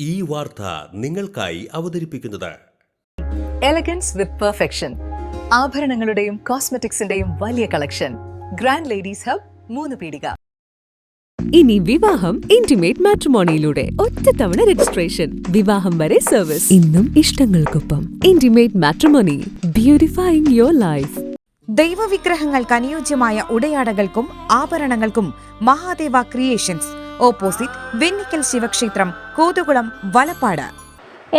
ഈ വാർത്ത നിങ്ങൾക്കായി അവതരിപ്പിക്കുന്നത് എലഗൻസ് വിത്ത് പെർഫെക്ഷൻ. ആഭരണങ്ങളുടെയും കോസ്മെറ്റിക്സിന്റെയും വലിയ കളക്ഷൻ. ഗ്രാൻഡ് ലേഡീസ് ഹബ്, 3 പീടിക. ഇനി വിവാഹം ഇന്റിമേറ്റ് മാട്രിമോണിയിലൂടെ ഒറ്റത്തവണ രജിസ്ട്രേഷൻ, വിവാഹം വരെ സർവീസ്. ഇന്നും ഇഷ്ടങ്ങൾക്കൊപ്പം ഇന്റിമേറ്റ് മാട്രിമോണി, ബ്യൂട്ടിഫൈയിങ് യുവർ ലൈഫ്. ദൈവവിഗ്രഹങ്ങൾക്ക് അനുയോജ്യമായ ഉടയാടകൾക്കും ആഭരണങ്ങൾക്കും മഹാദേവ ക്രിയേഷൻസ്, ഓപ്പോസിറ്റ് വെണ്ണിക്കൽ ശിവക്ഷേത്രം, കോതുകുളം, വലപ്പാട്.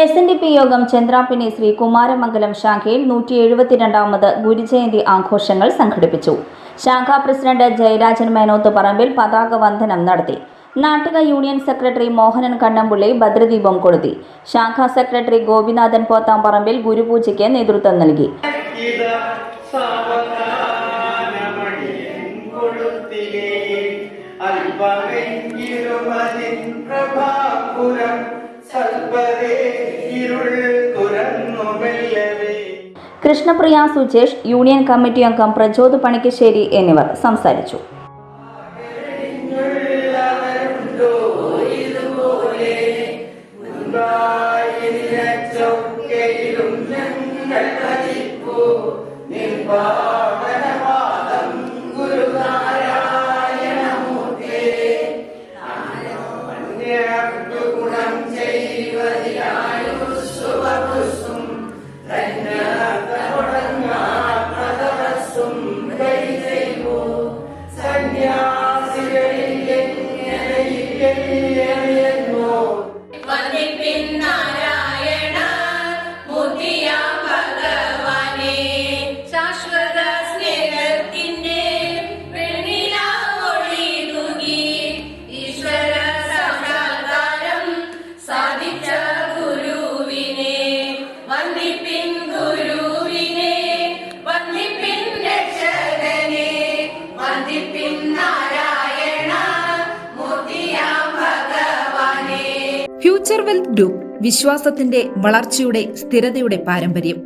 SNDP യോഗം ചന്ദ്രാപിനി ശ്രീ കുമാരമംഗലം ശാഖയിൽ 172ാമത് ഗുരുജയന്തി ആഘോഷങ്ങൾ സംഘടിപ്പിച്ചു. ശാഖാ പ്രസിഡന്റ് ജയരാജൻ മേനോത്ത് പറമ്പിൽ പതാക വന്ദനം നടത്തി. നാട്ടിക യൂണിയൻ സെക്രട്ടറി മോഹനൻ കണ്ണമ്പുള്ളി ഭദ്രദീപം കൊളുത്തി. ശാഖാ സെക്രട്ടറി ഗോപിനാഥൻ പോത്താംപറമ്പിൽ ഗുരുപൂജയ്ക്ക് നേതൃത്വം നൽകി. കൃഷ്ണപ്രിയ സുജേഷ്, യൂണിയൻ കമ്മിറ്റി അംഗം പ്രചോദ് പണിക്കശ്ശേരി എന്നിവർ സംസാരിച്ചു. ഫ്യൂച്ചർ വെൽത്ത് ഗ്രൂപ്പ്, വിശ്വാസത്തിന്റെ വളർച്ചയുടെ സ്ഥിരതയുടെ പാരമ്പര്യം.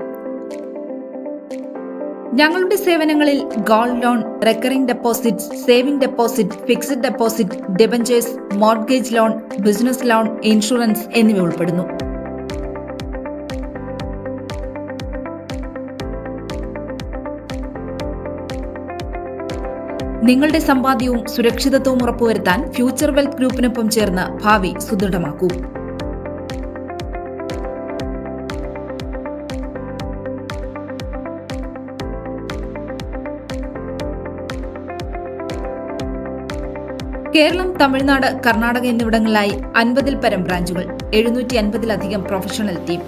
ഞങ്ങളുടെ സേവനങ്ങളിൽ gold loan, recurring deposit, saving deposit, fixed deposit, debentures, mortgage loan, business loan, insurance എന്നിവ ഉൾപ്പെടുന്നു. നിങ്ങളുടെ സമ്പാദ്യവും സുരക്ഷിതത്വവും ഉറപ്പുവരുത്താൻ ഫ്യൂച്ചർ വെൽത്ത് ഗ്രൂപ്പിനൊപ്പം ചേർന്ന് ഭാവി സുദൃഢമാക്കൂ. കേരളം, തമിഴ്നാട്, കർണാടക എന്നിവിടങ്ങളിലായി 50-ൽ പരം ബ്രാഞ്ചുകൾ, 750-ലധികം പ്രൊഫഷണൽ ടീം,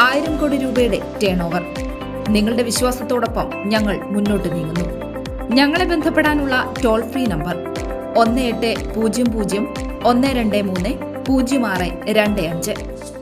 1000 കോടി രൂപയുടെ ടേൺ ഓവർ. നിങ്ങളുടെ വിശ്വാസത്തോടൊപ്പം ഞങ്ങൾ മുന്നോട്ട് നീങ്ങുന്നു. ഞങ്ങളെ ബന്ധപ്പെടാനുള്ള ടോൾ ഫ്രീ നമ്പർ 1800 123 0625.